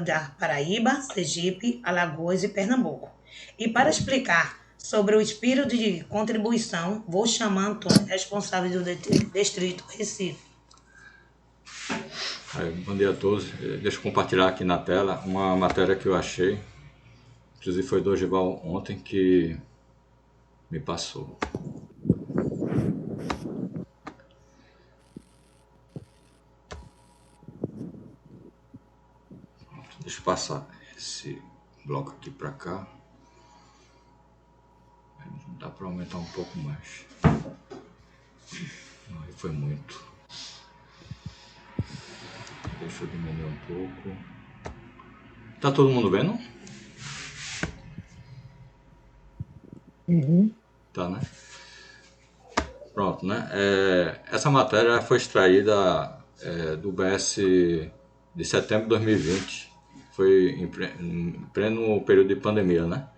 da Paraíba, Sergipe, Alagoas e Pernambuco. E para explicar sobre o espírito de contribuição, vou chamar Antônio, responsável do Distrito Recife. Bom dia a todos. Deixa eu compartilhar aqui na tela uma matéria que eu achei. Inclusive foi Dorival ontem que me passou. Deixa eu passar esse bloco aqui para cá. Dá para aumentar um pouco mais. Aí foi muito. Deixa eu diminuir um pouco. Tá todo mundo vendo? Uhum. Tá, né? Pronto, né? Essa matéria foi extraída do BS de setembro de 2020. Foi em pleno período de pandemia, né?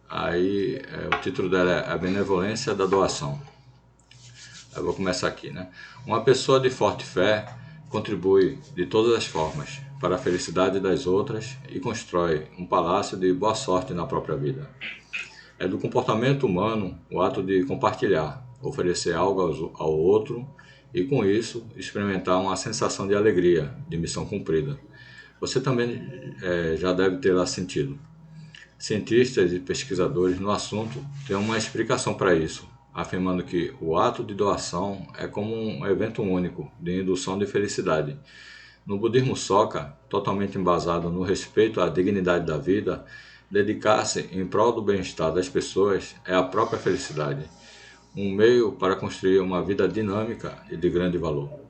Aí o título dela é A Benevolência da Doação. Eu vou começar aqui, né? Uma pessoa de forte fé contribui de todas as formas para a felicidade das outras e constrói um palácio de boa sorte na própria vida. É do comportamento humano o ato de compartilhar, oferecer algo ao outro e, com isso, experimentar uma sensação de alegria, de missão cumprida. Você também já deve tê-la sentido. Cientistas e pesquisadores no assunto têm uma explicação para isso, afirmando que o ato de doação é como um evento único de indução de felicidade. No budismo Soka, totalmente embasado no respeito à dignidade da vida, dedicar-se em prol do bem-estar das pessoas é a própria felicidade, um meio para construir uma vida dinâmica e de grande valor.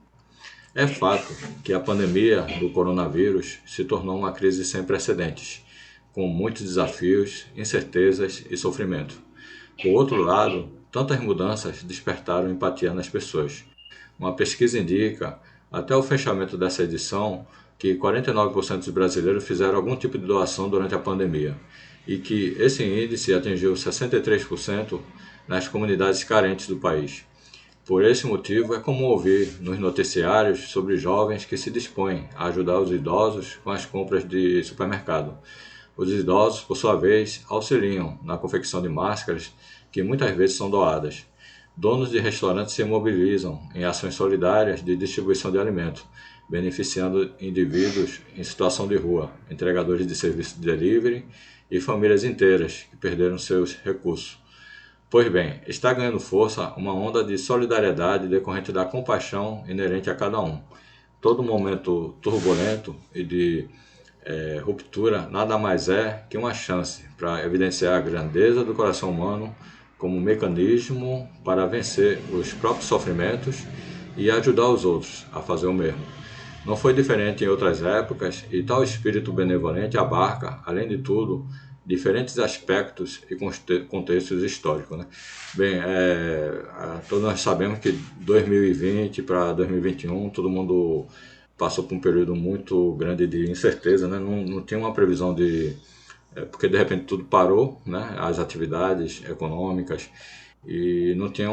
É fato que a pandemia do coronavírus se tornou uma crise sem precedentes, com muitos desafios, incertezas e sofrimento. Por outro lado, tantas mudanças despertaram empatia nas pessoas. Uma pesquisa indica, até o fechamento dessa edição, que 49% dos brasileiros fizeram algum tipo de doação durante a pandemia e que esse índice atingiu 63% nas comunidades carentes do país. Por esse motivo, é comum ouvir nos noticiários sobre jovens que se dispõem a ajudar os idosos com as compras de supermercado. Os idosos, por sua vez, auxiliam na confecção de máscaras que muitas vezes são doadas. Donos de restaurantes se mobilizam em ações solidárias de distribuição de alimentos, beneficiando indivíduos em situação de rua, entregadores de serviço de delivery e famílias inteiras que perderam seus recursos. Pois bem, está ganhando força uma onda de solidariedade decorrente da compaixão inerente a cada um. Todo momento turbulento e de ruptura nada mais é que uma chance para evidenciar a grandeza do coração humano como mecanismo para vencer os próprios sofrimentos e ajudar os outros a fazer o mesmo. Não foi diferente em outras épocas e tal espírito benevolente abarca, além de tudo, diferentes aspectos e contextos históricos, né? Bem, todos nós sabemos que 2020 para 2021 todo mundo passou por um período muito grande de incerteza, né? Não tinha uma previsão de... porque de repente tudo parou, né? As atividades econômicas, e não tinha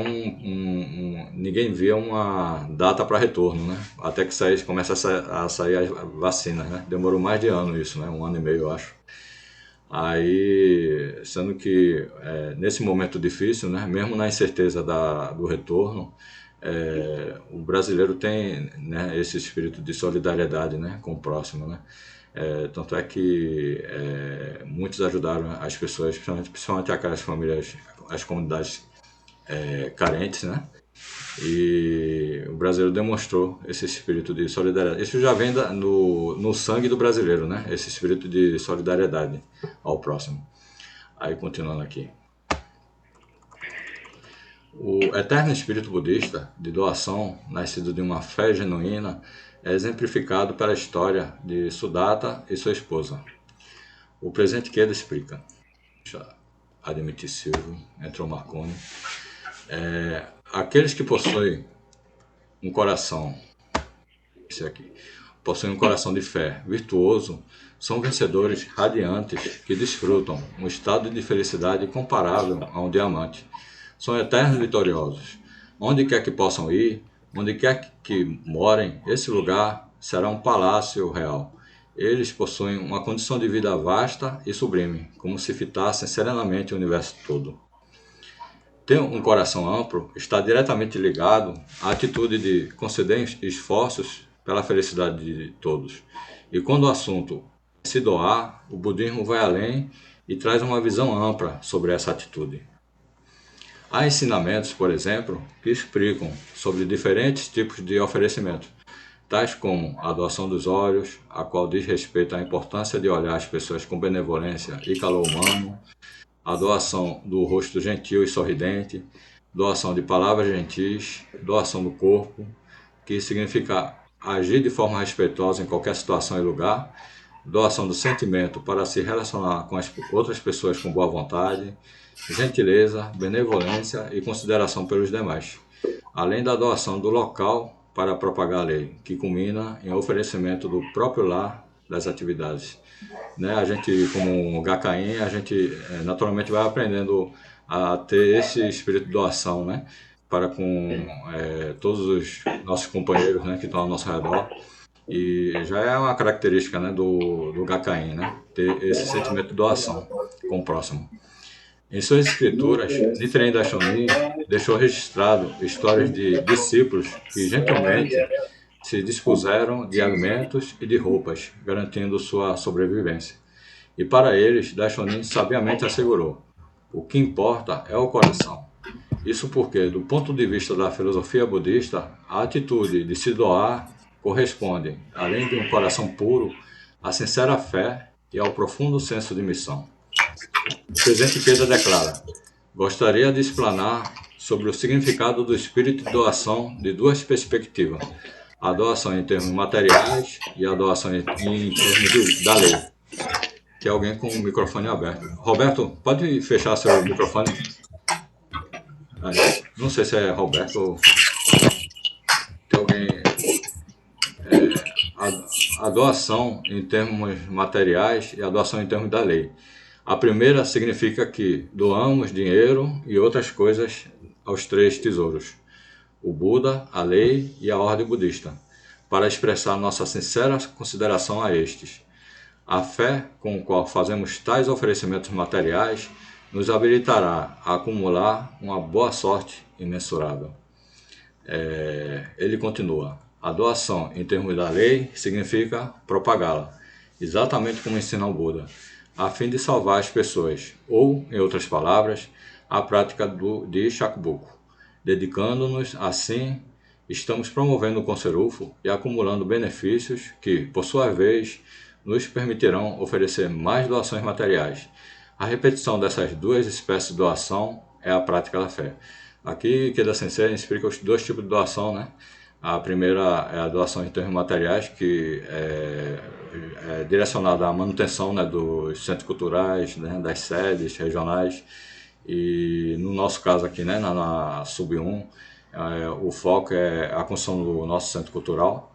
ninguém via uma data para retorno, né? Até que começa a sair as vacinas, né? Demorou mais de ano isso, né? 1 ano e meio, eu acho. Aí, sendo que nesse momento difícil, né? Mesmo na incerteza do retorno, o brasileiro tem, né, esse espírito de solidariedade, né, com o próximo, né? Tanto é que muitos ajudaram as pessoas, principalmente aquelas famílias, as comunidades carentes, né? E o brasileiro demonstrou esse espírito de solidariedade. Isso já vem no sangue do brasileiro, né? Esse espírito de solidariedade ao próximo. Aí, continuando aqui. O eterno espírito budista de doação, nascido de uma fé genuína, é exemplificado pela história de Sudatta e sua esposa. O presente Queda explica. Deixa eu admitir Silvio, entrou Marconi. Aqueles que possuem um coração, possuem um coração de fé virtuoso, são vencedores radiantes que desfrutam um estado de felicidade incomparável a um diamante. São eternos vitoriosos. Onde quer que possam ir, onde quer que morem, esse lugar será um palácio real. Eles possuem uma condição de vida vasta e sublime, como se fitassem serenamente o universo todo. Ter um coração amplo está diretamente ligado à atitude de conceder esforços pela felicidade de todos. E quando o assunto é se doar, o budismo vai além e traz uma visão ampla sobre essa atitude. Há ensinamentos, por exemplo, que explicam sobre diferentes tipos de oferecimento, tais como a doação dos olhos, a qual diz respeito à importância de olhar as pessoas com benevolência e calor humano, a doação do rosto gentil e sorridente, doação de palavras gentis, doação do corpo, que significa agir de forma respeitosa em qualquer situação e lugar, doação do sentimento para se relacionar com as outras pessoas com boa vontade, gentileza, benevolência e consideração pelos demais, além da doação do local para propagar a lei, que culmina em oferecimento do próprio lar das atividades. Né? A gente, como Gakkain, a gente naturalmente vai aprendendo a ter esse espírito de doação, né? Para com todos os nossos companheiros, né, que estão ao nosso redor. E já é uma característica, né, do Gakkain, né? Ter esse sentimento de doação com o próximo. Em suas escrituras, Nichiren Daishonin deixou registrado histórias de discípulos que gentilmente se dispuseram de alimentos e de roupas, garantindo sua sobrevivência. E para eles, Daishonin sabiamente assegurou: o que importa é o coração. Isso porque, do ponto de vista da filosofia budista, a atitude de se doar corresponde, além de um coração puro, à sincera fé e ao profundo senso de missão. O presidente Queda declara: gostaria de explanar sobre o significado do espírito de doação de duas perspectivas: a doação em termos materiais e a doação em termos da lei. Que é alguém com o microfone aberto. Roberto, pode fechar seu microfone? Não sei se é Roberto ou tem alguém. A doação em termos materiais e a doação em termos da lei. A primeira significa que doamos dinheiro e outras coisas aos três tesouros: o Buda, a lei e a ordem budista, para expressar nossa sincera consideração a estes. A fé com a qual fazemos tais oferecimentos materiais nos habilitará a acumular uma boa sorte imensurável. Ele continua: a doação em termos da lei significa propagá-la, exatamente como ensina o Buda, a fim de salvar as pessoas, ou, em outras palavras, a prática de Shakubuku. Dedicando-nos assim, estamos promovendo o Conserufo e acumulando benefícios que, por sua vez, nos permitirão oferecer mais doações materiais. A repetição dessas duas espécies de doação é a prática da fé. Aqui, Queda Sensei explica os dois tipos de doação, né? A primeira é a doação em termos materiais, que é direcionada à manutenção, né, dos centros culturais, né, das sedes regionais. E no nosso caso aqui, né, na Sub 1, o foco é a construção do nosso centro cultural,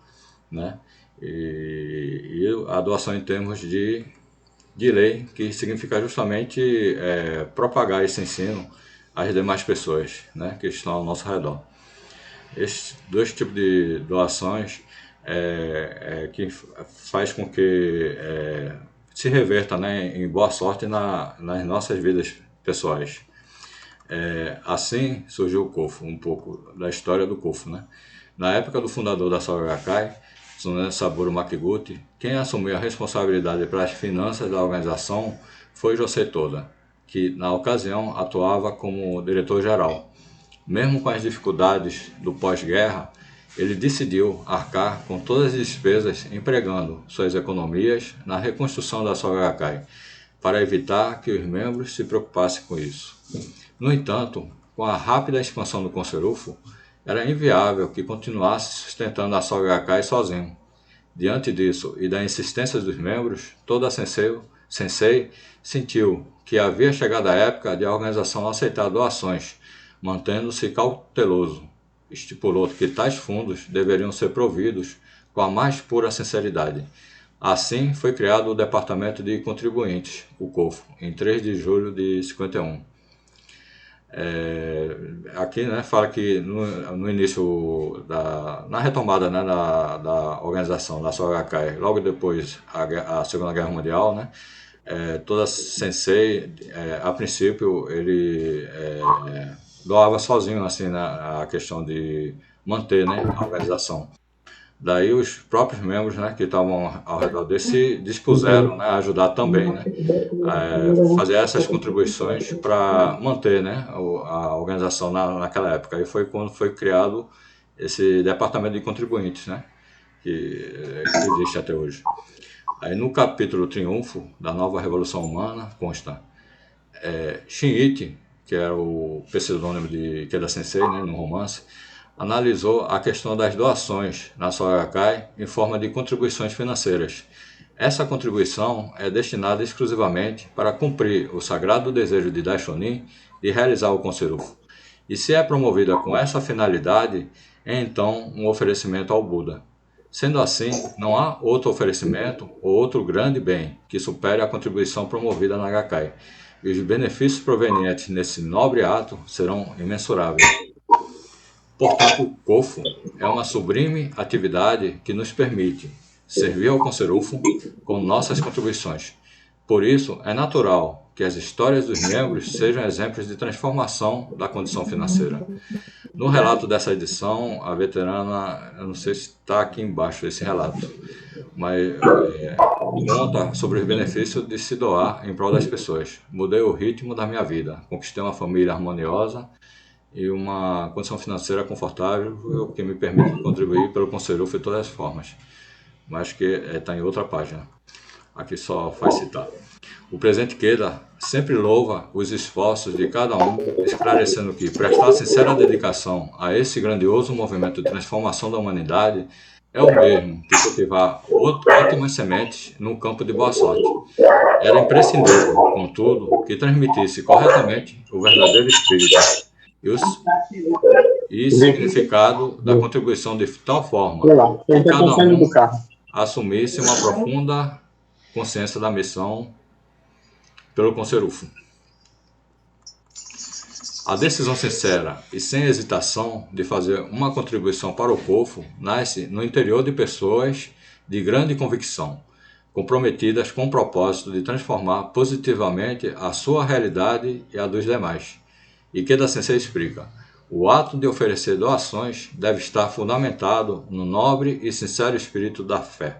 né? E a doação em termos de lei, que significa justamente propagar esse ensino às demais pessoas, né, que estão ao nosso redor. Esses dois tipos de doações que faz com que se reverta, né, em boa sorte nas nossas vidas pessoais. Assim surgiu o Kofu, um pouco da história do Kofu, né? Na época do fundador da Soka Gakkai, Tsunen Saburo Makiguchi, quem assumiu a responsabilidade pelas finanças da organização foi Josei Toda, que na ocasião atuava como diretor-geral. Mesmo com as dificuldades do pós-guerra, ele decidiu arcar com todas as despesas empregando suas economias na reconstrução da Soka Gakkai, para evitar que os membros se preocupassem com isso. No entanto, com a rápida expansão do Conserufo, era inviável que continuasse sustentando a Soka Gakkai sozinho. Diante disso e da insistência dos membros, toda a Sensei sentiu que havia chegado a época de a organização aceitar doações, mantendo-se cauteloso. Estipulou que tais fundos deveriam ser providos com a mais pura sinceridade. Assim, foi criado o Departamento de Contribuintes, o COFO, em 3 de julho de 51. Aqui, né, fala que no início, na retomada, né, da organização da Sogakai, logo depois a Segunda Guerra Mundial, né, toda Sensei, a princípio, ele doava sozinho assim, a questão de manter, né, a organização. Daí os próprios membros, né, que estavam ao redor dele se dispuseram, né, a ajudar também, né, fazer essas contribuições para manter, né, a organização naquela época. Aí foi quando foi criado esse departamento de contribuintes, né, que existe até hoje. Aí no capítulo Triunfo da Nova Revolução Humana consta Shinichi, que era o pseudônimo de Ikeda Sensei, né, no romance, analisou a questão das doações na Sogakai em forma de contribuições financeiras. Essa contribuição é destinada exclusivamente para cumprir o sagrado desejo de Daishonin de realizar o Konserufo. E se é promovida com essa finalidade, é então um oferecimento ao Buda. Sendo assim, não há outro oferecimento ou outro grande bem que supere a contribuição promovida na Gakkai, e os benefícios provenientes nesse nobre ato serão imensuráveis. Portanto, o Kofu é uma sublime atividade que nos permite servir ao Konserufo com nossas contribuições. Por isso, é natural que as histórias dos membros sejam exemplos de transformação da condição financeira. No relato dessa edição, a veterana, eu não sei se está aqui embaixo esse relato, mas conta sobre os benefícios de se doar em prol das pessoas. Mudei o ritmo da minha vida, conquistei uma família harmoniosa e uma condição financeira confortável, o que me permite contribuir pelo Konserufo de todas as formas. Mas que está em outra página. Aqui só faz citar. O presidente Ikeda sempre louva os esforços de cada um, esclarecendo que prestar sincera dedicação a esse grandioso movimento de transformação da humanidade é o mesmo que cultivar ótimas sementes num campo de boa sorte. Era imprescindível, contudo, que transmitisse corretamente o verdadeiro espírito e significado da contribuição de tal forma que cada um assumisse uma profunda consciência da missão pelo Konserufo. A decisão sincera e sem hesitação de fazer uma contribuição para o Kofu nasce no interior de pessoas de grande convicção, comprometidas com o propósito de transformar positivamente a sua realidade e a dos demais. Ikeda Sensei explica: o ato de oferecer doações deve estar fundamentado no nobre e sincero espírito da fé.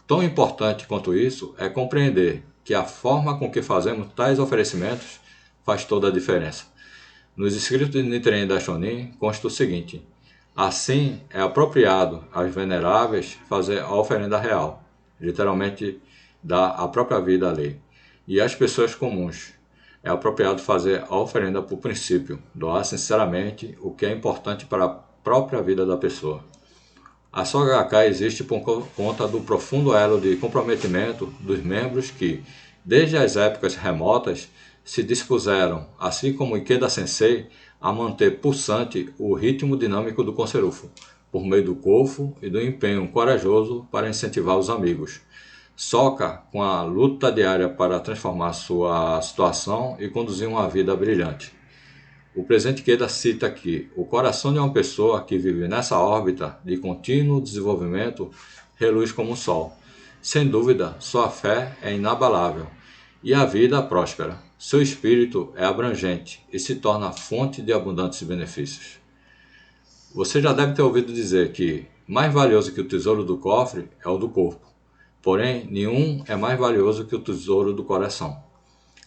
Tão importante quanto isso é compreender que a forma com que fazemos tais oferecimentos faz toda a diferença. Nos escritos de Nichiren Daishonin consta o seguinte: assim é apropriado aos veneráveis fazer a oferenda real, literalmente dar a própria vida à lei, e às pessoas comuns é apropriado fazer a oferenda por princípio, doar sinceramente o que é importante para a própria vida da pessoa. A Sogakai existe por conta do profundo elo de comprometimento dos membros que, desde as épocas remotas, se dispuseram, assim como Ikeda Sensei, a manter pulsante o ritmo dinâmico do Konserufo, por meio do Kofu e do empenho corajoso para incentivar os amigos. Soka com a luta diária para transformar sua situação e conduzir uma vida brilhante. O presidente Ikeda cita que o coração de uma pessoa que vive nessa órbita de contínuo desenvolvimento reluz como o sol. Sem dúvida, sua fé é inabalável e a vida próspera. Seu espírito é abrangente e se torna fonte de abundantes benefícios. Você já deve ter ouvido dizer que mais valioso que o tesouro do cofre é o do corpo. Porém, nenhum é mais valioso que o tesouro do coração.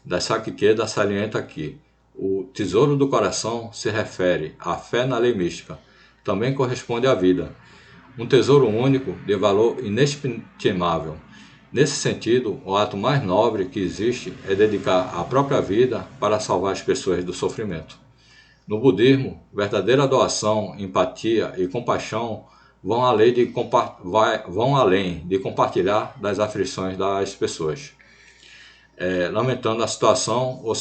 Daisaku Ikeda salienta que o tesouro do coração se refere à fé na lei mística. Também corresponde à vida. Um tesouro único de valor inestimável. Nesse sentido, o ato mais nobre que existe é dedicar a própria vida para salvar as pessoas do sofrimento. No budismo, verdadeira doação, empatia e compaixão vão além de compartilhar das aflições das pessoas, lamentando a situação ou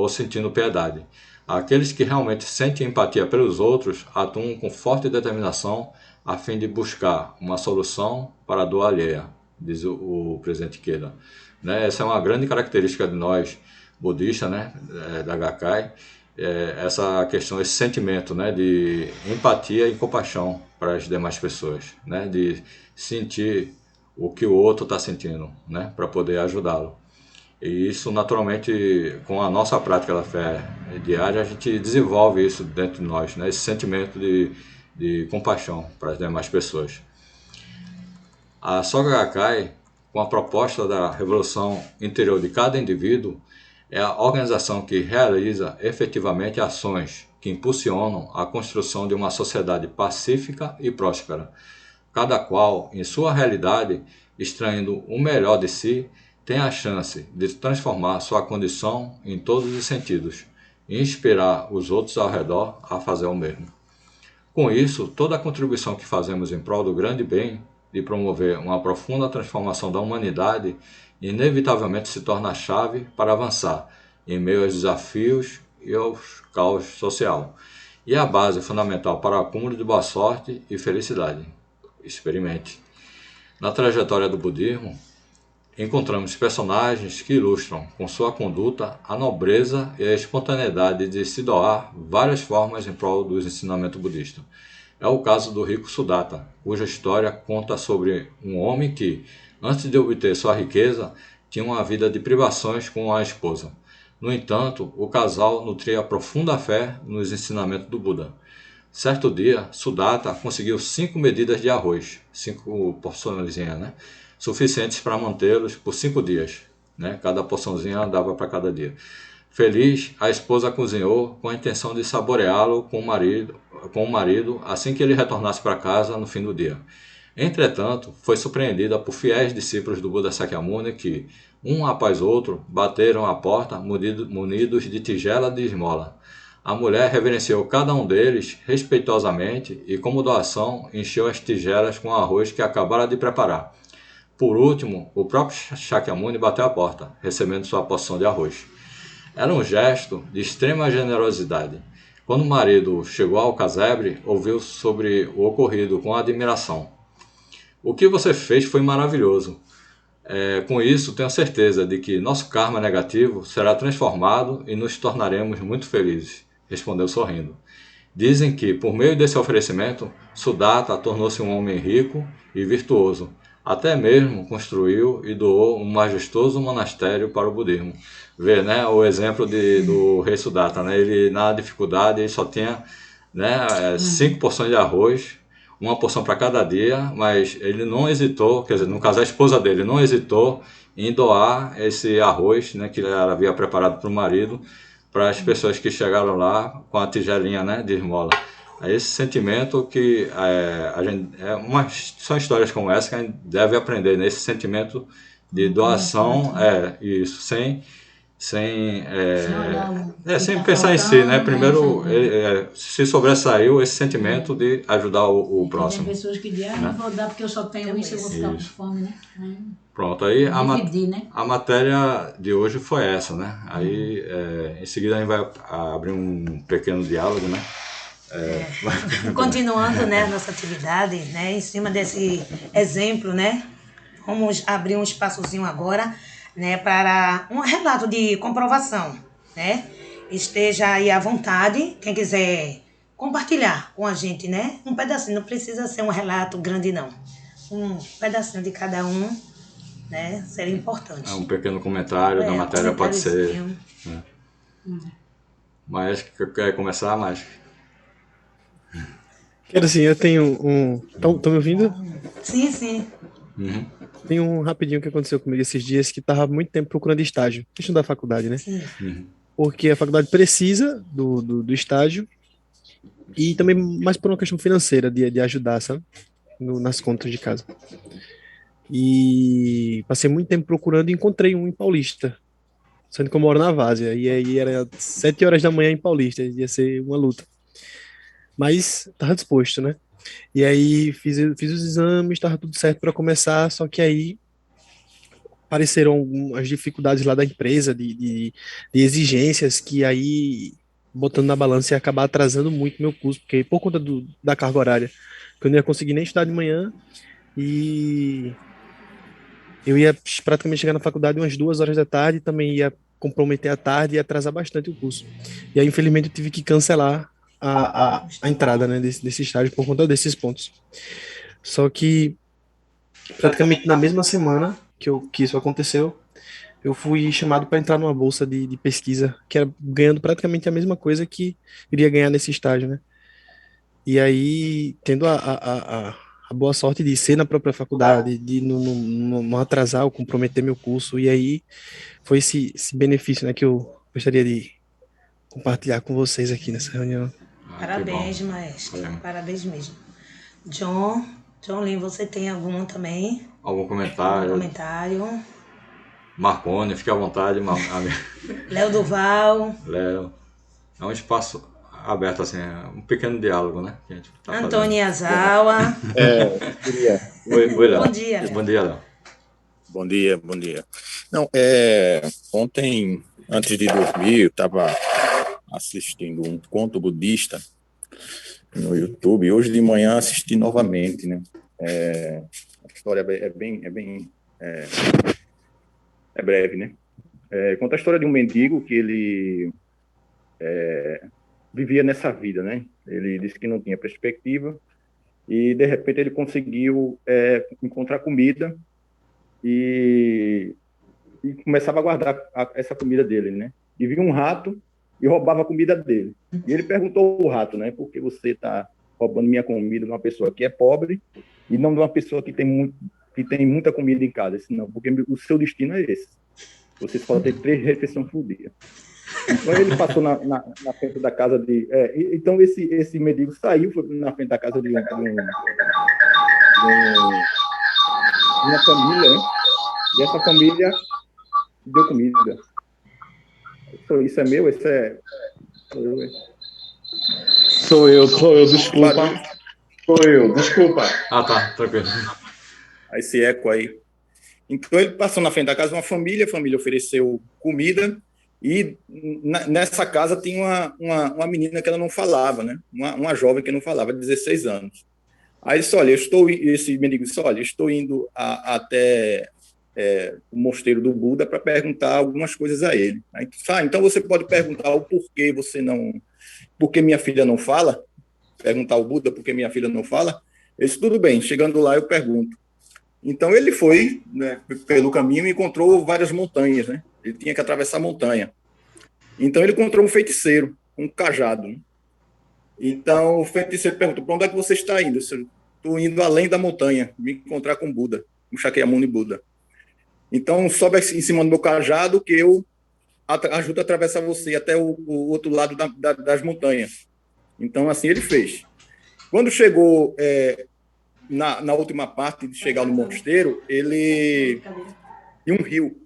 sentindo piedade. Aqueles que realmente sentem empatia pelos outros atuam com forte determinação a fim de buscar uma solução para a dor alheia, diz o presidente Ikeda. Essa é uma grande característica de nós, budista, né, da Gakkai, essa questão, esse sentimento, né, de empatia e compaixão para as demais pessoas, né, de sentir o que o outro está sentindo, né, para poder ajudá-lo. E isso, naturalmente, com a nossa prática da fé diária, a gente desenvolve isso dentro de nós, né, esse sentimento de compaixão para as demais pessoas. A Soka Gakkai, com a proposta da revolução interior de cada indivíduo, é a organização que realiza efetivamente ações que impulsionam a construção de uma sociedade pacífica e próspera, cada qual, em sua realidade, extraindo o melhor de si, tem a chance de transformar sua condição em todos os sentidos e inspirar os outros ao redor a fazer o mesmo. Com isso, toda a contribuição que fazemos em prol do grande bem de promover uma profunda transformação da humanidade inevitavelmente se torna a chave para avançar em meio aos desafios e ao caos social, e a base fundamental para o acúmulo de boa sorte e felicidade. Experimente. Na trajetória do budismo, encontramos personagens que ilustram com sua conduta a nobreza e a espontaneidade de se doar várias formas em prol dos ensinamentos budistas. É o caso do rico Sudatta, cuja história conta sobre um homem que, antes de obter sua riqueza, tinha uma vida de privações com a esposa. No entanto, o casal nutria profunda fé nos ensinamentos do Buda. Certo dia, Sudatta conseguiu 5 medidas de arroz, 5 porçõezinhas, né? Suficientes para mantê-los por 5 dias. Né? Cada porçãozinha dava para cada dia. Feliz, a esposa cozinhou com a intenção de saboreá-lo com o marido assim que ele retornasse para casa no fim do dia. Entretanto, foi surpreendida por fiéis discípulos do Buda Sakyamuni que, um após outro, bateram à porta munidos de tigela de esmola. A mulher reverenciou cada um deles respeitosamente e, como doação, encheu as tigelas com o arroz que acabara de preparar. Por último, o próprio Shakyamuni bateu à porta, recebendo sua porção de arroz. Era um gesto de extrema generosidade. Quando o marido chegou ao casebre, ouviu sobre o ocorrido com admiração. O que você fez foi maravilhoso. Com isso, tenho certeza de que nosso karma negativo será transformado e nos tornaremos muito felizes, respondeu sorrindo. Dizem que, por meio desse oferecimento, Sudatta tornou-se um homem rico e virtuoso. Até mesmo construiu e doou um majestoso monastério para o budismo. Vê, né, o exemplo do rei Sudatta, né? Ele, na dificuldade, ele só tinha, né, 5 porções de arroz, uma porção para cada dia, mas ele não hesitou, quer dizer, no caso a esposa dele não hesitou em doar esse arroz, né, que ela havia preparado para o marido, para as pessoas que chegaram lá com a tigelinha, né, de esmola. É esse sentimento que a gente, são histórias como essa que a gente deve aprender, nesse sentimento de doação, isso, sem pensar em si, né? Primeiro, se sobressaiu esse sentimento de ajudar o próximo. Tem pessoas que dizem, não vou dar porque eu só tenho isso, eu vou ficar com fome, né? Pronto, aí Dividir, né? a matéria de hoje foi essa, né? Aí, em seguida, a gente vai abrir um pequeno diálogo, né? Continuando, né, a nossa atividade, né, em cima desse exemplo, né, vamos abrir um espaçozinho agora, né, para um relato de comprovação, né, esteja aí à vontade, quem quiser compartilhar com a gente, né, um pedacinho, não precisa ser um relato grande não, um pedacinho de cada um, né, seria importante. Um pequeno comentário da matéria pode ser, né? Mas quer começar, mais? Quero assim, eu tenho Estão me ouvindo? Sim, sim. Uhum. Tem um rapidinho que aconteceu comigo esses dias que estava há muito tempo procurando estágio. Questão da faculdade, né? Sim. Porque a faculdade precisa do estágio e também mais por uma questão financeira de ajudar, sabe? Nas contas de casa. E passei muito tempo procurando e encontrei um em Paulista, sendo que eu moro na Várzea. E aí era 7 horas da manhã em Paulista, ia ser uma luta. Mas estava disposto, né? E aí fiz os exames, estava tudo certo para começar, só que aí apareceram algumas dificuldades lá da empresa, de exigências que aí, botando na balança, ia acabar atrasando muito meu curso, porque por conta da carga horária, que eu não ia conseguir nem estudar de manhã, e eu ia praticamente chegar na faculdade umas 2 horas da tarde, também ia comprometer a tarde e atrasar bastante o curso. E aí, infelizmente, eu tive que cancelar a entrada, né, desse estágio por conta desses pontos. Só que, praticamente na mesma semana que isso aconteceu, eu fui chamado para entrar numa bolsa de pesquisa, que era ganhando praticamente a mesma coisa que iria ganhar nesse estágio, né? E aí, tendo a boa sorte de ser na própria faculdade, de não atrasar ou comprometer meu curso, e aí foi esse benefício, né, que eu gostaria de compartilhar com vocês aqui nessa reunião. Que bom. Parabéns, maestro. Valeu. Parabéns mesmo. John Lin, você tem algum também? Algum Algum comentário? comentário? Marcone, fique à vontade. Léo Duval, Léo. É um espaço aberto, assim, um pequeno diálogo, né? Que a gente tá Antônio fazendo. Yazawa. Queria. Oi, Léo. Bom dia, Léo. Bom dia, Léo. Bom dia, bom dia. Não, ontem, antes de dormir, eu estava assistindo um conto budista no YouTube, e hoje de manhã assisti novamente, né? A história é breve, né? Conta a história de um mendigo que ele vivia nessa vida, né? Ele disse que não tinha perspectiva e, de repente, ele conseguiu encontrar comida e começava a guardar essa comida dele, né? E viu um rato e roubava a comida dele. E ele perguntou ao rato, né? Por que você está roubando minha comida de uma pessoa que é pobre e não de uma pessoa que tem muita comida em casa? Disse, não, porque o seu destino é esse. Você só tem 3 refeições por dia. Então ele passou na frente da casa de... então esse mendigo saiu, foi na frente da casa de uma família, né? E essa família deu comida. Isso é meu? Isso é... Sou eu, desculpa. Sou eu, desculpa. Ah, tá, tranquilo. Esse eco aí. Então ele passou na frente da casa de uma família, a família ofereceu comida e nessa casa tinha uma menina que ela não falava, né? Uma jovem que não falava, 16 anos. Aí ele disse, olha, esse mendigo disse, olha, estou indo até o mosteiro do Buda para perguntar algumas coisas a ele. Aí, então você pode perguntar o porquê porque minha filha não fala, perguntar ao Buda por que minha filha não fala. Ele disse, tudo bem, chegando lá eu pergunto. Então ele foi, né, pelo caminho e encontrou várias montanhas, né? Ele tinha que atravessar a montanha. Então ele encontrou um feiticeiro, um cajado, né? Então o feiticeiro perguntou, para onde é que você está indo? Estou indo além da montanha, me encontrar com o Buda, o Shakyamuni Buda. Então sobe em cima do meu cajado que eu ajudo a atravessar você até o outro lado das montanhas. Então assim ele fez. Quando chegou na última parte de chegar no mosteiro, ele tinha um rio.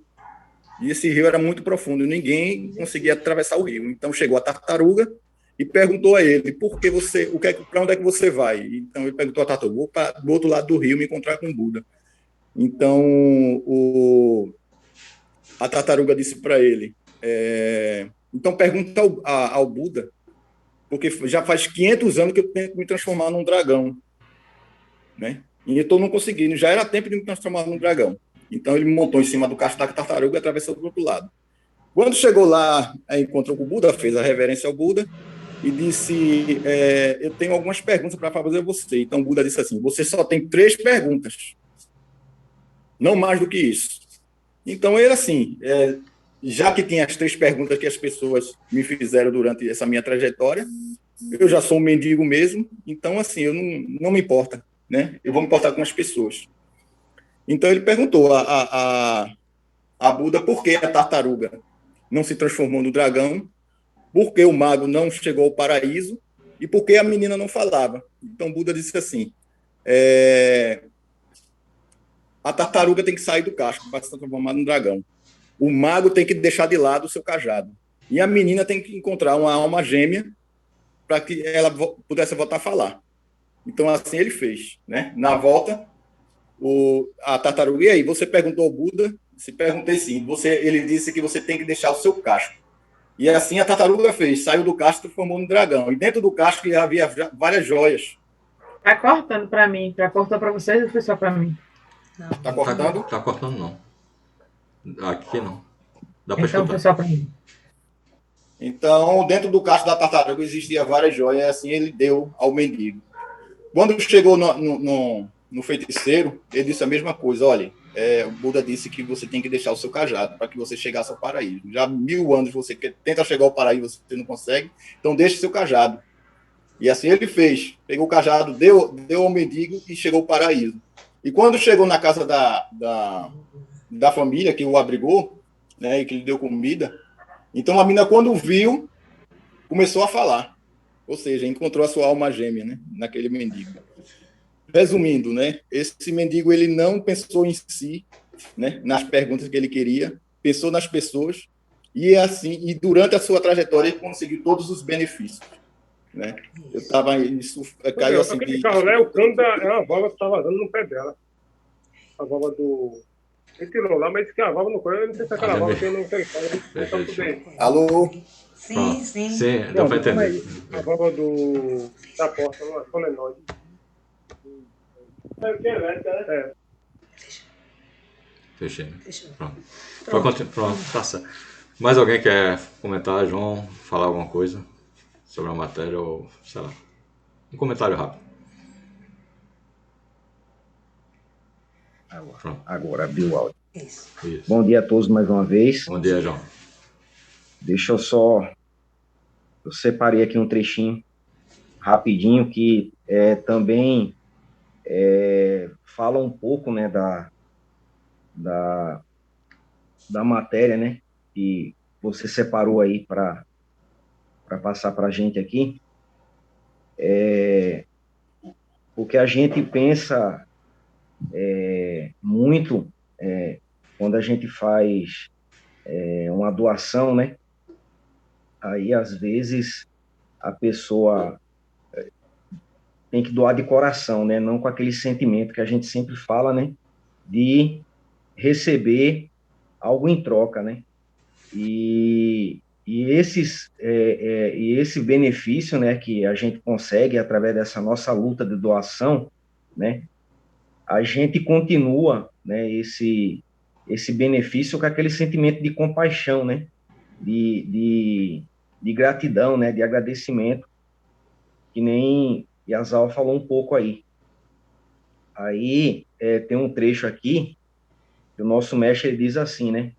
E esse rio era muito profundo, e ninguém conseguia atravessar o rio. Então chegou a tartaruga e perguntou a ele, para onde é que você vai? Então ele perguntou a tartaruga, vou para do outro lado do rio me encontrar com o Buda. Então a tartaruga disse para ele, então pergunta ao Buda, porque já faz 500 anos que eu tento me transformar num dragão, né? E eu estou não conseguindo, já era tempo de me transformar num dragão. Então ele me montou em cima do casco da tartaruga e atravessou do outro lado. Quando chegou lá, encontrou com o Buda, fez a reverência ao Buda e disse, eu tenho algumas perguntas para fazer a você. Então o Buda disse assim, você só tem 3 perguntas, não mais do que isso. Então ele assim, já que tinha as 3 perguntas que as pessoas me fizeram durante essa minha trajetória, eu já sou um mendigo mesmo, então assim, eu não me importa, né? Eu vou me importar com as pessoas. Então ele perguntou a Buda por que a tartaruga não se transformou no dragão, por que o mago não chegou ao paraíso e por que a menina não falava. Então Buda disse assim, a tartaruga tem que sair do casco para se transformar no dragão. O mago tem que deixar de lado o seu cajado. E a menina tem que encontrar uma alma gêmea para que ela pudesse voltar a falar. Então assim ele fez, né? Na volta, a tartaruga, e aí, você perguntou ao Buda? Se perguntei sim. Ele disse que você tem que deixar o seu casco. E assim a tartaruga fez, saiu do casco e transformou no dragão. E dentro do casco havia várias joias. Tá cortando para mim. Já cortou para vocês ou foi só para mim? Tá cortando? Tá cortando não. Aqui não. Dá para Então, escutar. pessoal, para mim. Então, dentro do caixa da tartaruga existia várias joias, assim ele deu ao mendigo. Quando chegou no feiticeiro, ele disse a mesma coisa: olha, o Buda disse que você tem que deixar o seu cajado para que você chegasse ao paraíso. Já há 1000 anos você tenta chegar ao paraíso, você não consegue, então deixe seu cajado. E assim ele fez. Pegou o cajado, deu ao mendigo e chegou ao paraíso. E quando chegou na casa da família que o abrigou, né, e que lhe deu comida, então a menina, quando viu, começou a falar. Ou seja, encontrou a sua alma gêmea, né, naquele mendigo. Resumindo, né, esse mendigo ele não pensou em si, né, nas perguntas que ele queria, pensou nas pessoas e assim, e durante a sua trajetória ele conseguiu todos os benefícios, né? Eu estava isso caiu assim Aquele de carro lá é o cano é uma válvula que estava dando no pé dela. A válvula do. Ele tirou lá, mas disse que a válvula não foi. Eu não sei se aquela válvula tem no telefone. Não está tudo bem. Alô? Sim, Pronto. sim. Sim, deu Pronto, para então é entender. isso. A válvula da porta, uma solenoide. É o que é elétrica, né? É. Fechei. Né? Fechou. Pronto. Pronto, tá certo. Mais alguém quer comentar, João? Falar alguma coisa sobre a matéria ou, sei lá, um comentário rápido. Pronto. Agora abriu o áudio. Isso. Isso. Bom dia a todos mais uma vez. Bom dia, João. Deixa eu só. Eu separei aqui um trechinho rapidinho que também fala um pouco, né, da matéria, né, que você separou aí para passar para a gente aqui. O que a gente pensa muito quando a gente faz uma doação, né? Aí, às vezes, a pessoa tem que doar de coração, né? Não com aquele sentimento que a gente sempre fala, né? De receber algo em troca, né? E esse benefício, né, que a gente consegue através dessa nossa luta de doação, né? A gente continua, né? Esse benefício com aquele sentimento de compaixão, né? De gratidão, né? De agradecimento, que nem Yasal falou um pouco aí. Aí tem um trecho aqui que o nosso mestre diz assim, né?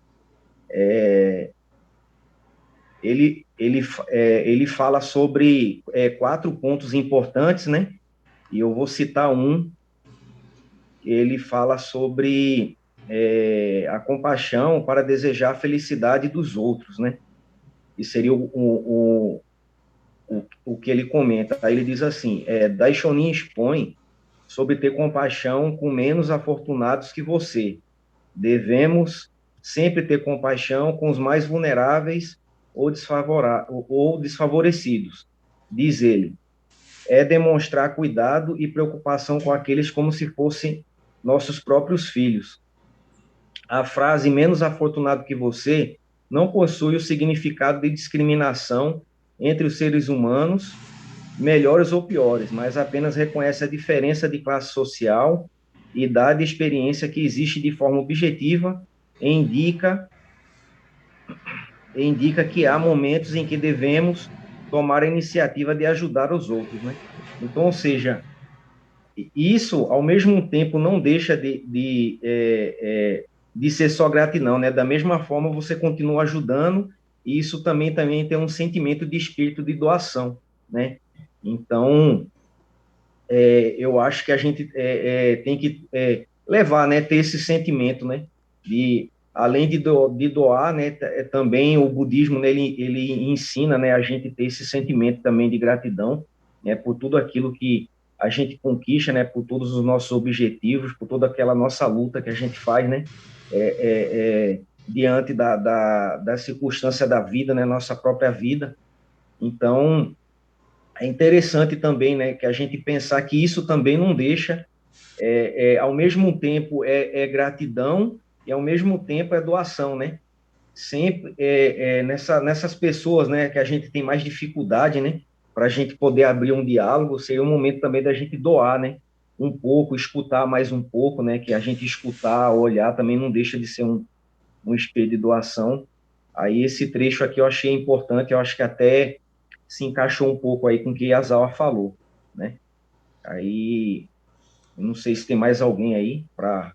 Ele fala sobre 4 pontos importantes, né? E eu vou citar um. Ele fala sobre a compaixão para desejar a felicidade dos outros, né? E seria o que ele comenta. Aí ele diz assim: Daishonin expõe sobre ter compaixão com menos afortunados que você. Devemos sempre ter compaixão com os mais vulneráveis ou desfavorecidos. Diz ele: é demonstrar cuidado e preocupação com aqueles como se fossem nossos próprios filhos. A frase menos afortunado que você não possui o significado de discriminação entre os seres humanos, melhores ou piores, mas apenas reconhece a diferença de classe social, idade e experiência que existe de forma objetiva e indica que há momentos em que devemos tomar a iniciativa de ajudar os outros, né? Então, ou seja, isso, ao mesmo tempo, não deixa de ser só gratidão, né? Da mesma forma, você continua ajudando, e isso também tem um sentimento de espírito de doação, né? Então, eu acho que a gente tem que levar, né? Ter esse sentimento, né? Além de doar, né? Também o budismo, né? Ele ensina, né? A gente ter esse sentimento também de gratidão, né? Por tudo aquilo que a gente conquista, né? Por todos os nossos objetivos, por toda aquela nossa luta que a gente faz, né? Diante da circunstância da vida, né? Nossa própria vida. Então, é interessante também, né? Que a gente pensar que isso também não deixa, ao mesmo tempo, gratidão e, ao mesmo tempo, é doação, né? Sempre nessas pessoas, né? Que a gente tem mais dificuldade, né? Para a gente poder abrir um diálogo, seria um momento também da gente doar, né? Um pouco, escutar mais um pouco, né? Que a gente escutar, olhar, também não deixa de ser um espelho de doação. Aí esse trecho aqui eu achei importante, eu acho que até se encaixou um pouco aí com o que a Zawa falou, né? Aí, eu não sei se tem mais alguém aí para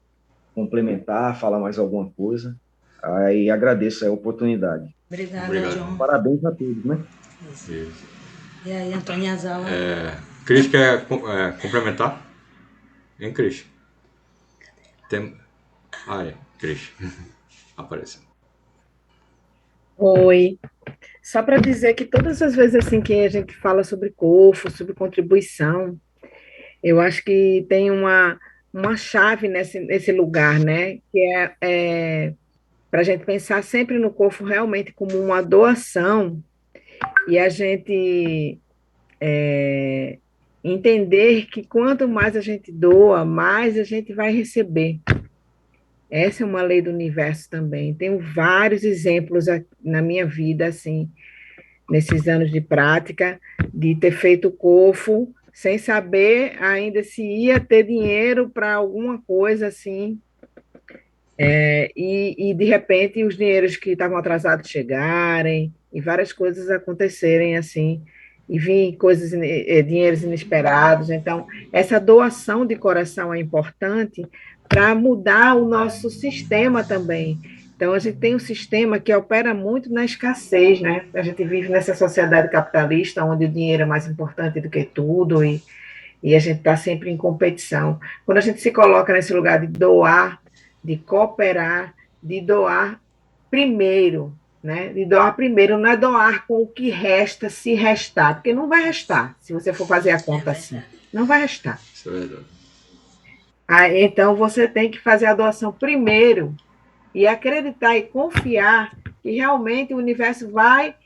complementar, falar mais alguma coisa. Aí agradeço a oportunidade. Obrigada, Obrigado. John. Parabéns a todos, né? Isso. E aí, Antônia Zawa? Cris quer complementar? Hein, Cris? Tem... Aí, Cris. Apareceu. Oi. Só para dizer que todas as vezes assim que a gente fala sobre COFO, sobre contribuição, eu acho que tem uma chave nesse lugar, né? Que é para a gente pensar sempre no COFO realmente como uma doação e a gente entender que quanto mais a gente doa, mais a gente vai receber. Essa é uma lei do universo também. Tenho vários exemplos na minha vida, assim, nesses anos de prática, de ter feito COFO sem saber ainda se ia ter dinheiro para alguma coisa assim, e de repente os dinheiros que estavam atrasados chegarem, e várias coisas acontecerem assim, e vir coisas, dinheiros inesperados. Então, essa doação de coração é importante para mudar o nosso sistema também. Então, a gente tem um sistema que opera muito na escassez, né? A gente vive nessa sociedade capitalista, onde o dinheiro é mais importante do que tudo, e a gente está sempre em competição. Quando a gente se coloca nesse lugar de doar, de cooperar, de doar primeiro, né? De doar primeiro, não é doar com o que resta, se restar, porque não vai restar, se você for fazer a conta assim, não vai restar. Isso é verdade. Então, você tem que fazer a doação primeiro e acreditar e confiar que realmente o universo vai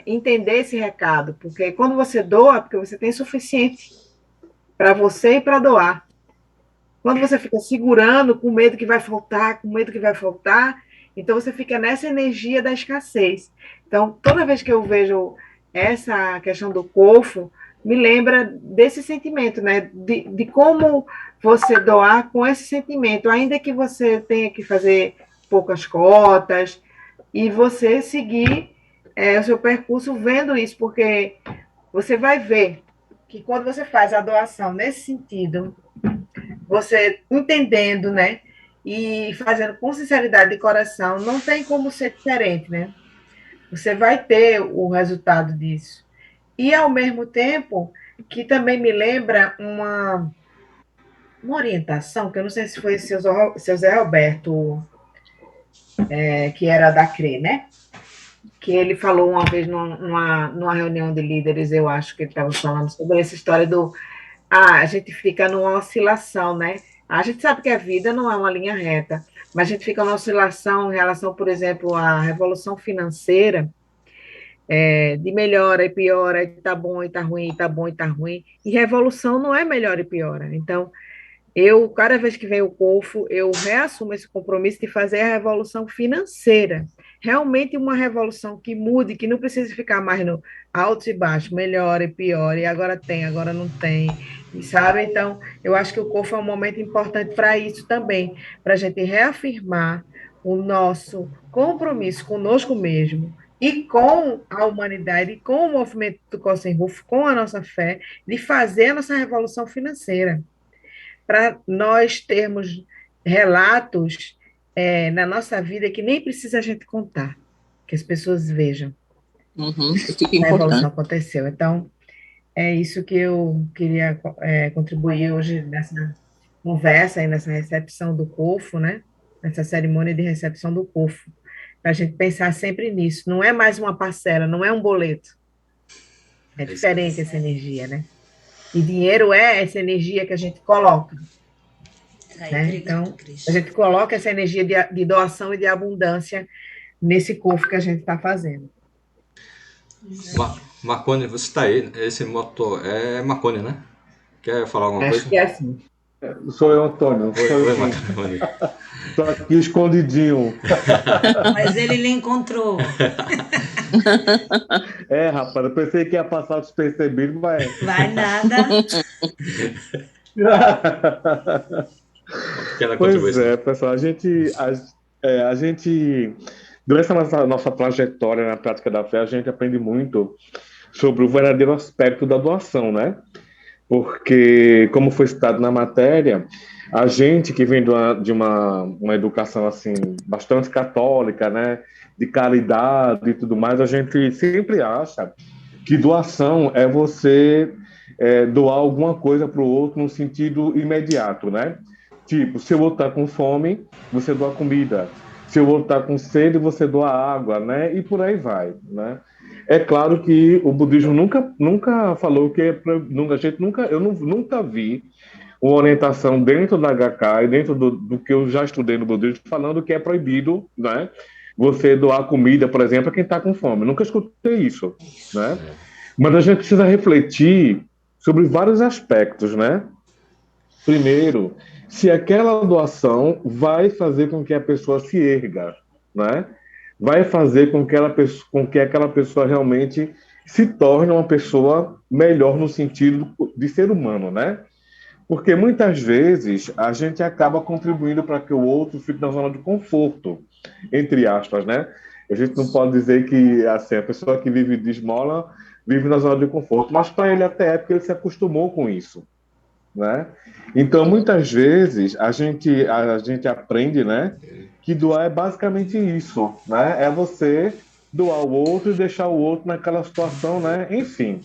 entender esse recado, porque quando você doa, porque você tem suficiente para você e para doar. Quando você fica segurando, com medo que vai faltar, com medo que vai faltar, então você fica nessa energia da escassez. Então, toda vez que eu vejo essa questão do COFO, me lembra desse sentimento, né? De como você doar com esse sentimento, ainda que você tenha que fazer poucas cotas, e você seguir o seu percurso vendo isso, porque você vai ver que quando você faz a doação nesse sentido, você entendendo, né? E fazendo com sinceridade de coração, não tem como ser diferente, né? Você vai ter o resultado disso. E, ao mesmo tempo, que também me lembra uma orientação, que eu não sei se foi seu Zé Roberto, que era da CRE, né? Que ele falou uma vez numa reunião de líderes, eu acho que ele estava falando sobre essa história a gente fica numa oscilação, né? A gente sabe que a vida não é uma linha reta, mas a gente fica numa oscilação em relação, por exemplo, à revolução financeira, de melhora e piora, e tá bom e tá ruim, tá bom e tá ruim. E revolução não é melhor e piora. Então, cada vez que vem o COFO, eu reassumo esse compromisso de fazer a revolução financeira. Realmente uma revolução que mude, que não precise ficar mais no alto e baixo, melhor e pior, e agora tem, agora não tem, e sabe? Então, eu acho que o COFO é um momento importante para isso também, para a gente reafirmar o nosso compromisso conosco mesmo, e com a humanidade, e com o movimento do Costa Rufo, com a nossa fé, de fazer a nossa revolução financeira para nós termos relatos na nossa vida que nem precisa a gente contar, que as pessoas vejam. Fica A evolução importante. aconteceu. Então, é isso que eu queria contribuir hoje nessa conversa e nessa recepção do COFO, né? Nessa cerimônia de recepção do COFO, para a gente pensar sempre nisso. Não é mais uma parcela, não é um boleto. É diferente essa energia, né? E dinheiro é essa energia que a gente coloca. Né? Então, a gente coloca essa energia de doação e de abundância nesse COFO que a gente está fazendo. Marconi, você está aí. Esse motor é Marconi, né? Quer falar alguma coisa? Acho que é assim. Sou eu, Antônio. Oi, Marconi. Estou aqui escondidinho. Mas ele lhe encontrou. Rapaz, eu pensei que ia passar despercebido, mas... Vai nada. Pois é, pessoal, a gente durante a nossa trajetória na prática da fé, a gente aprende muito sobre o verdadeiro aspecto da doação, né? Porque, como foi citado na matéria, a gente que vem de uma educação assim bastante católica, né, de caridade e tudo mais, a gente sempre acha que doação é você doar alguma coisa para o outro no sentido imediato, né? Tipo, se o outro está com fome, você doa comida. Se o outro está com sede, você doa água, né? E por aí vai, né? É claro que o budismo nunca falou que eu nunca vi uma orientação dentro da HK e dentro do que eu já estudei no budismo falando que é proibido, né? Você doar comida, por exemplo, a quem está com fome. Nunca escutei isso, né? Mas a gente precisa refletir sobre vários aspectos, né? Primeiro, se aquela doação vai fazer com que a pessoa se erga, né? Vai fazer com que aquela pessoa realmente se torne uma pessoa melhor no sentido de ser humano, né? Porque muitas vezes a gente acaba contribuindo para que o outro fique na zona de conforto, entre aspas, né? A gente não pode dizer que assim, a pessoa que vive de esmola vive na zona de conforto, mas para ele até é porque ele se acostumou com isso, né? Então, muitas vezes a gente aprende, né, que doar é basicamente isso, né? É você doar ao outro e deixar o outro naquela situação, né? Enfim.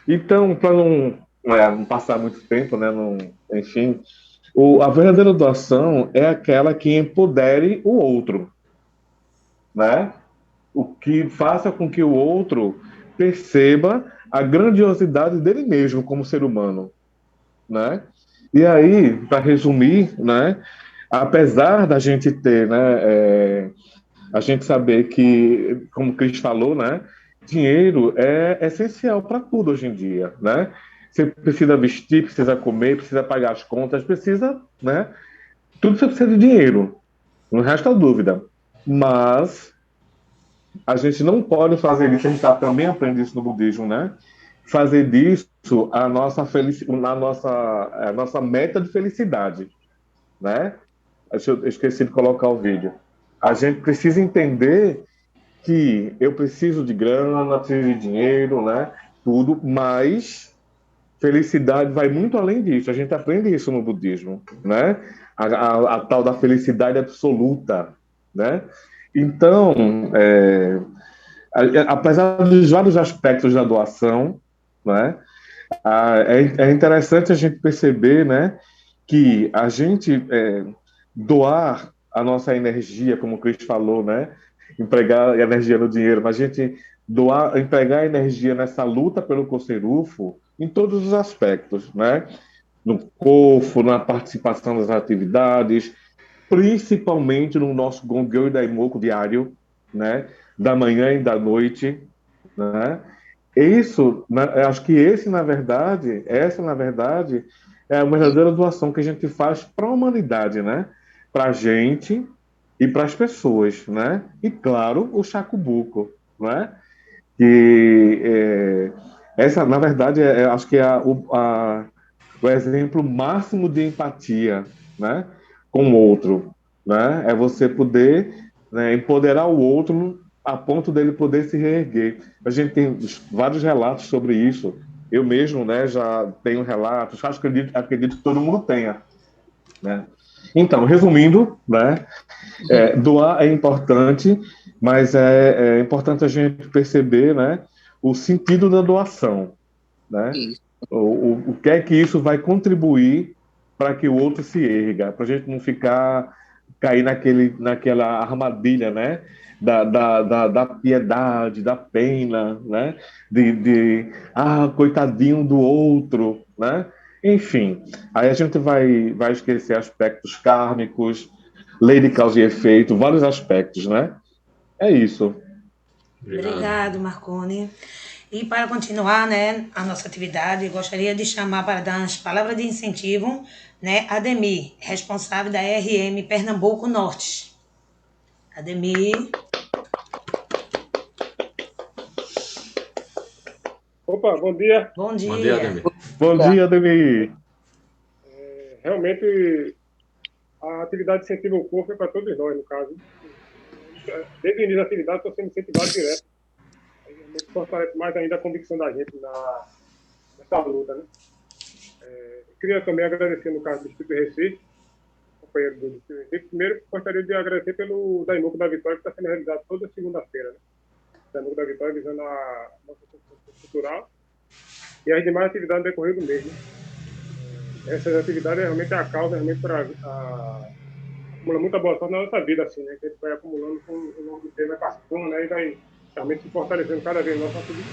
Então, para não passar muito tempo, né? Enfim, a verdadeira doação é aquela que empodere o outro, né? O que faça com que o outro perceba a grandiosidade dele mesmo como ser humano, né? E aí, para resumir, né? Apesar da gente ter, né? A gente saber que, como o Cris falou, né? Dinheiro é essencial para tudo hoje em dia, né? Você precisa vestir, precisa comer, precisa pagar as contas, precisa, né? Tudo você precisa de dinheiro, não resta dúvida. Mas a gente não pode fazer isso, a gente também aprende isso no budismo, né? Fazer disso a nossa meta de felicidade, né? Eu esqueci de colocar o vídeo. A gente precisa entender que eu preciso de grana, preciso de dinheiro, né? Tudo, mas felicidade vai muito além disso. A gente aprende isso no budismo, né? A tal da felicidade absoluta, né? Então, apesar dos vários aspectos da doação, né? É interessante a gente perceber, né, que a gente doar a nossa energia, como o Chris falou, né, empregar energia no dinheiro, mas a gente empregar energia nessa luta pelo Cocerufo em todos os aspectos, né, no Cofo, na participação das atividades, principalmente no nosso Gongyo e Daimoku diário, né, da manhã e da noite, né. Isso, acho que essa, na verdade, é a verdadeira doação que a gente faz para a humanidade, né? Para a gente e para as pessoas, né? E, claro, o Shakubuko, né? Que essa, na verdade, acho que é o exemplo máximo de empatia, né? Com o outro, né? É você poder, né, empoderar o outro a ponto dele poder se reerguer. A gente tem vários relatos sobre isso. Eu mesmo, né, já tenho relatos. Acredito que todo mundo tenha, né? Então, resumindo, né, doar é importante, mas é importante a gente perceber, né, o sentido da doação, né? O que é que isso vai contribuir para que o outro se erga, para a gente não cair naquela armadilha, né? Da piedade, da pena, né? Coitadinho do outro, né? Enfim, aí a gente vai esquecer aspectos kármicos, lei de causa e efeito, vários aspectos, né? É isso. Obrigado, Marconi. E para continuar, né, a nossa atividade, gostaria de chamar para dar as palavras de incentivo, né, Ademir, responsável da RM Pernambuco Norte. Ademir. Opa, bom dia. Bom dia. Bom dia, Ademir. Bom dia, Ademir. Realmente, a atividade incentiva o corpo é para todos nós, no caso. desde o início da atividade, estou sendo incentivado direto. Aí realmente fortalece mais ainda a convicção da gente nessa luta, né? Queria também agradecer, no caso do Distrito de Recife, companheiro do Distrito de Recife. Primeiro, gostaria de agradecer pelo Daimuco da Vitória, que está sendo realizado toda segunda-feira, né? Daimuco da Vitória visando a nossa construção cultural e as demais atividades no decorrer do mês, né? Essas atividades realmente é a causa realmente para acumula muita boa sorte na nossa vida, assim, né? Que a gente vai acumulando com o longo do tempo, vai passando, né? E vai realmente se fortalecendo cada vez mais nossa vida.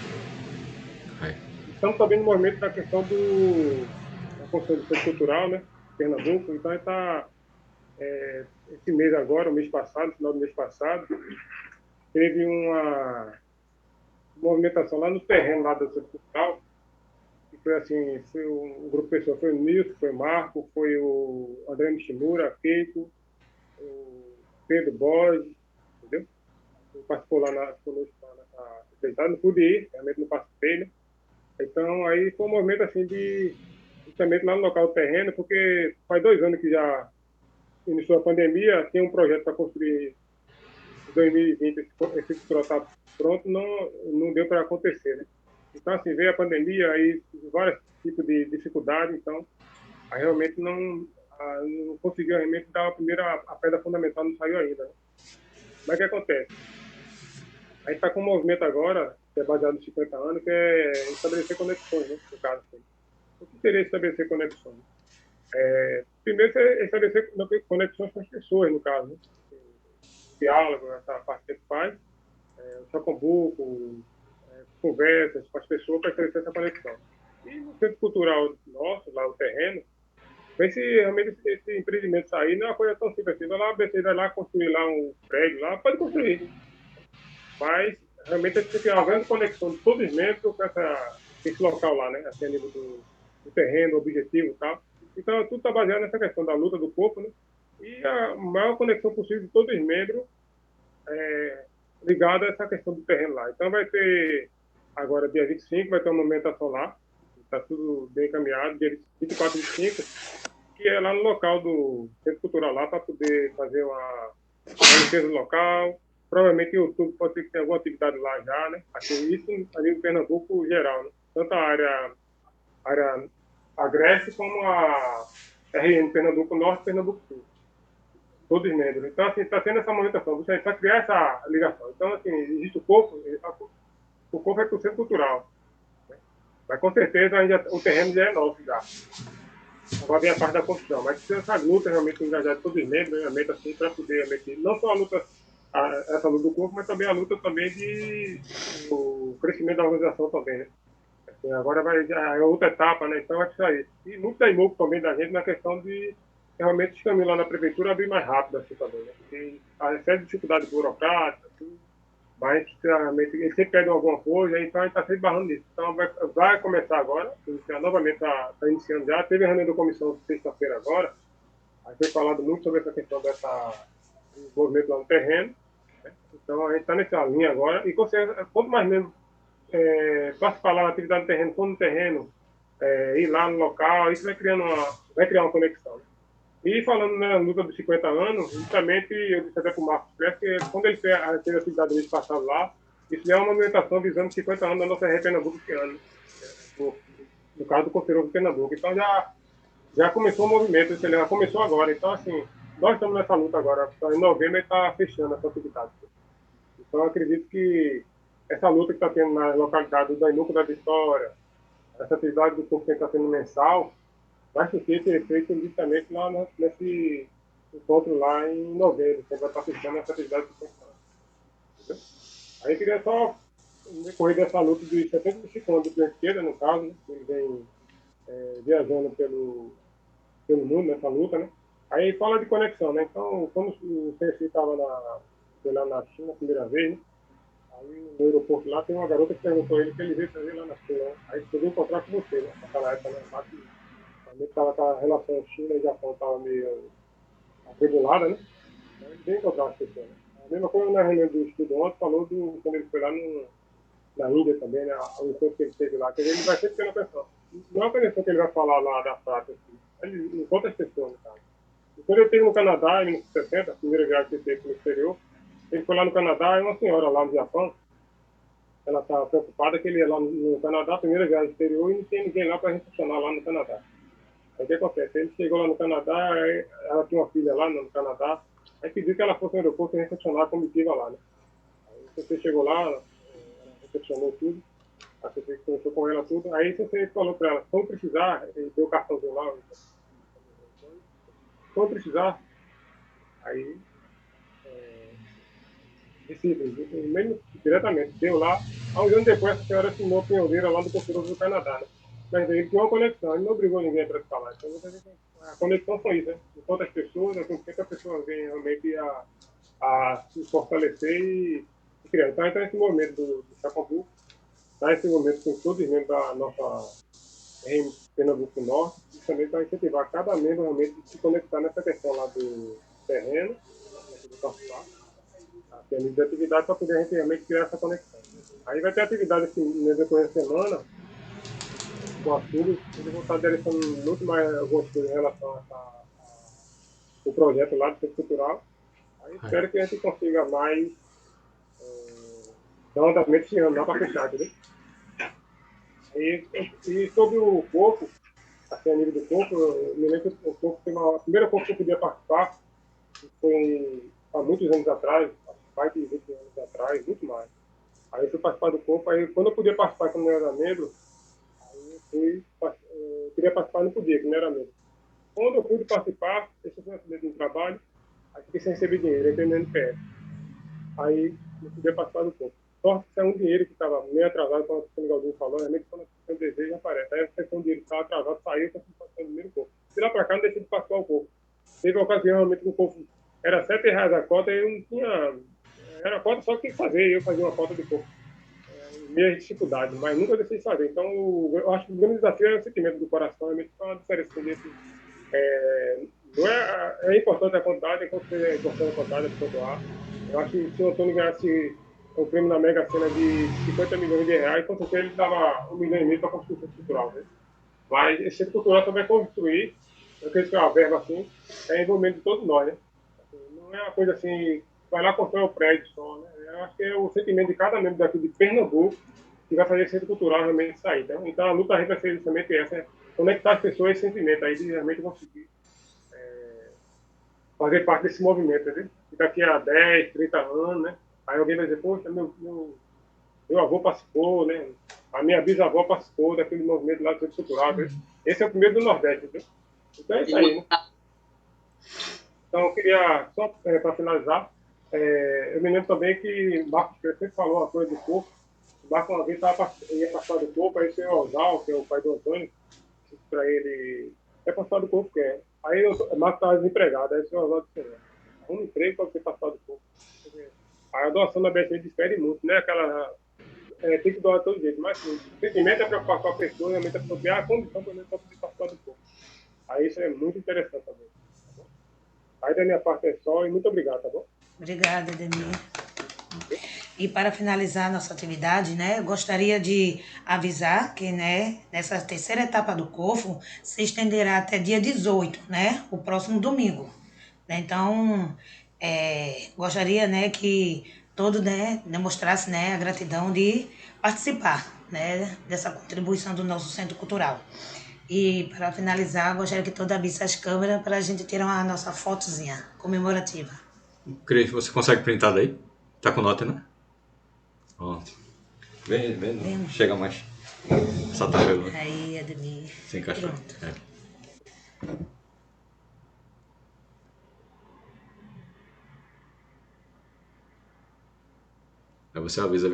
Estamos também no movimento da questão da construção do centro cultural, né? Pernambuco. Então, a gente está, esse mês agora, o mês passado, no final do mês passado, teve uma movimentação lá no terreno lá do centro cultural. E foi assim, foi um grupo de pessoas, foi o Nilson, foi o Marco, foi o André Nishimura, Keiko, o Pedro Borges, entendeu? Ele participou lá conosco nessa aceitada, não pude ir, realmente não participei, né? Então, aí foi um momento assim de justamente lá no local do terreno, porque faz 2 anos que já iniciou a pandemia, tem um projeto para construir em 2020, esse cultural está pronto, não deu para acontecer, né? Então, assim, veio a pandemia, aí vários tipos de dificuldade, então, aí realmente não conseguiu realmente dar a pedra fundamental, não saiu ainda, né? Mas o que acontece? A gente está com um movimento agora, que é baseado nos 50 anos, que é estabelecer conexões, né? No caso, assim. O que seria estabelecer conexões? Primeiro, é estabelecer conexões com as pessoas, no caso, né? O diálogo, essa parte que faz, o chacombuco, conversas com as pessoas para estabelecer essa conexão. E no centro cultural nosso, lá o terreno, ver se realmente esse empreendimento sair não é uma coisa tão simples assim. Vai lá construir lá um prédio lá, pode construir. Mas realmente a gente tem que ter uma grande conexão de todos os membros com esse local lá, né? Assim, a nível do terreno, objetivo e tal. Então, tudo está baseado nessa questão da luta do corpo, né? E a maior conexão possível de todos os membros ligada a essa questão do terreno lá. Então, vai ter, agora, dia 25, vai ter uma movimentação lá. Está tudo bem encaminhado, dia 24 e 25, que é lá no local do Centro Cultural lá, para poder fazer uma limpeza do local. Provavelmente o YouTube pode ser que tenha alguma atividade lá já, né? Assim, isso a nível Pernambuco geral, né? Tanto a área agreste como a RN Pernambuco Norte e Pernambuco Sul. Todos membros. Então, assim, está tendo essa movimentação, justamente para criar essa ligação. Então, assim, existe o corpo é para o Centro Cultural. Né? Mas, com certeza, o terreno já é nosso já. Agora vem a parte da construção. Mas precisa essa luta realmente engajar todos os membros, realmente, assim, para poder realmente, não só a luta, essa luta do corpo, mas também a luta também o crescimento da organização também, né? Assim, agora já é outra etapa, né? Então, é isso aí. E muito da IMUC também da gente na questão de realmente os caminhos lá na prefeitura abrir mais rápido assim também, né? Porque há certa dificuldade burocrática, assim, mas realmente eles sempre pedem alguma coisa, então a gente está sempre barrando nisso. Então vai começar agora, novamente está iniciando já. Teve a reunião da comissão sexta-feira agora, a gente tem falado muito sobre essa questão do movimento lá no terreno, né? Então a gente está nessa linha agora, e quanto mais mesmo participar lá na atividade no terreno, for no terreno, ir lá no local, isso vai criar uma conexão, né? E falando na luta dos 50 anos, justamente, eu disse até para o Marcos Prestes, que quando ele fez a atividade do mês passado lá, isso é uma movimentação visando 50 anos da nossa RE Pernambuco esse ano, no caso do Conselheiro de Pernambuco. Então já começou o movimento, ele já começou agora. Então, assim, nós estamos nessa luta agora. Em novembro ele está fechando essa atividade. Então, eu acredito que essa luta que está tendo na localidade do Daimuco da Vitória, essa atividade do corpo que está sendo mensal, vai ser feito justamente lá nesse encontro lá em novembro, que vai estar fechando essa atividade de construção. Aí eu queria só, no decorrer dessa luta dos 75 anos do esquerda, no caso, né? Ele vem viajando pelo mundo nessa luta, né? Aí fala de conexão, né? Então, quando o CSI estava lá na China a primeira vez, né? Aí no aeroporto lá tem uma garota que perguntou a ele que ele veio fazer lá na China, né? Aí ele podia encontrar com você, né? Naquela época, né? A relação China e Japão estava meio atribulada, né? Então ele veio encontrar as pessoas, né? A mesma coisa na reunião do estudo ontem, falou quando ele foi lá na Índia também, né? O encontro que ele teve lá, quer dizer, ele vai sempre ter uma pessoa. Não é a pessoa que ele vai falar lá da prática, assim. Ele encontra as pessoas, no caso. E quando ele esteve no Canadá, em 1960, a primeira viagem que ele teve no exterior, Ele foi lá no Canadá, e uma senhora lá no Japão, ela estava preocupada que ele ia lá no Canadá, primeira viagem exterior, e não tinha ninguém lá para recepcionar lá no Canadá. Aí o que acontece? Ele chegou lá no Canadá, aí ela tinha uma filha lá no Canadá, aí pediu que ela fosse no aeroporto e recepcionar a comitiva lá, né? Aí você chegou lá, ela recepcionou tudo, aí você conversou com ela tudo, aí você falou para ela, se precisar, ele deu o cartãozinho lá, se precisar, aí Recife, mesmo diretamente, deu lá. Há uns anos depois, essa senhora assinou pioneira lá do consulado do Canadá, né? Mas ele tinha uma conexão, ele não obrigou ninguém para falar. Então, a conexão foi isso, né? Enquanto as pessoas, com que a pessoa vem realmente a se fortalecer e criar. Então, esse momento do Chacambu, tá? Esse momento com todos os membros da nossa em Pernambuco Norte, justamente para incentivar cada membro realmente a se conectar nessa questão lá do terreno, do participar. Tem nível de atividade para poder a gente realmente criar essa conexão. Aí vai ter atividade assim, depois da semana, com a FURG, eles vão estar direcionando muito mais algumas coisas em relação ao projeto lá do Centro Cultural. Aí espero que a gente consiga mais dar um andamento esse ano lá para fechar, entendeu? E sobre o corpo, assim, a nível do corpo, eu me lembro que o corpo foi a primeira corpo que eu podia participar, que foi há muitos anos atrás, mais de 20 anos atrás, muito mais. Aí eu fui participar do corpo, aí quando eu podia participar quando eu era negro, aí eu queria participar e não podia, que não era negro. Quando eu pude participar, esse foi um acidente no trabalho, aí fiquei sem receber dinheiro, entrei no NPS. Aí eu podia participar do corpo. Sorte que é um dinheiro que estava meio atrasado, como o Miguelzinho falou, realmente quando a pessoa deseja aparece. Aí a questão de dinheiro que estava atrasado, saiu para participar do primeiro corpo. De lá para cá, não deixei de participar do corpo. Teve uma ocasião realmente que o corpo era R$7 a cota e eu não tinha. Era a cota só que tinha que fazer, eu fazia uma cota de corpo. Minha dificuldade, mas nunca deixei de fazer. Então, eu acho que o grande desafio é o sentimento do coração, realmente faz uma diferença desse. Não é importante a quantidade, é importante a quantidade, é doar. Eu acho que se o Antônio ganhasse o prêmio na Mega Sena de 50 milhões de reais, com certeza ele dava 1,5 milhão para construir o centro cultural. Né? Mas esse centro cultural também é construir, eu acredito que é uma verba assim, é envolvimento de todos nós. Né? Não é uma coisa assim, vai lá construir o prédio só. Né? Eu acho que é o sentimento de cada membro daqui de Pernambuco que vai fazer esse centro cultural realmente sair. Tá? Então a luta a gente vai ser justamente essa, né? Conectar as pessoas a esse sentimento aí de realmente conseguir fazer parte desse movimento, né? E daqui a 10, 30 anos, né? Aí alguém vai dizer, poxa, meu avô participou, né? A minha bisavó participou daquele movimento lá do Centro Cultural, né? Esse é o primeiro do Nordeste, entendeu? Então é isso aí, né? Então eu queria, só para finalizar, eu me lembro também que o Marcos sempre falou uma coisa do corpo. O Marcos uma vez ia participar do corpo, aí o senhor Osal, que é o pai do Antônio, disse para ele, participar do corpo, quer. Aí o Marcos estava desempregado, aí o senhor Osal disse, arruma um emprego para você participar do corpo. A doação da BSE difere muito, né? Tem que doar de todo jeito, mas assim, o sentimento é preocupar com a pessoa, realmente a pessoa ter a condição para poder participar do corpo. Aí isso é muito interessante também. Tá bom? Aí da minha parte é só e muito obrigado, tá bom? Obrigada, Edemir. E para finalizar a nossa atividade, né, eu gostaria de avisar que, né, nessa terceira etapa do COFO se estenderá até dia 18, né, o próximo domingo. Então, gostaria, né, que todos, né, demonstrassem, né, a gratidão de participar, né, dessa contribuição do nosso Centro Cultural. E para finalizar, gostaria que todos abrissem as câmeras para a gente tirar a nossa fotozinha comemorativa. Cris, você consegue printar daí? Tá com nota, né? Pronto. Vem. Chega mais. Essa tabela. Aí, Edemir. Se encaixou. Pronto. Aí você avisa,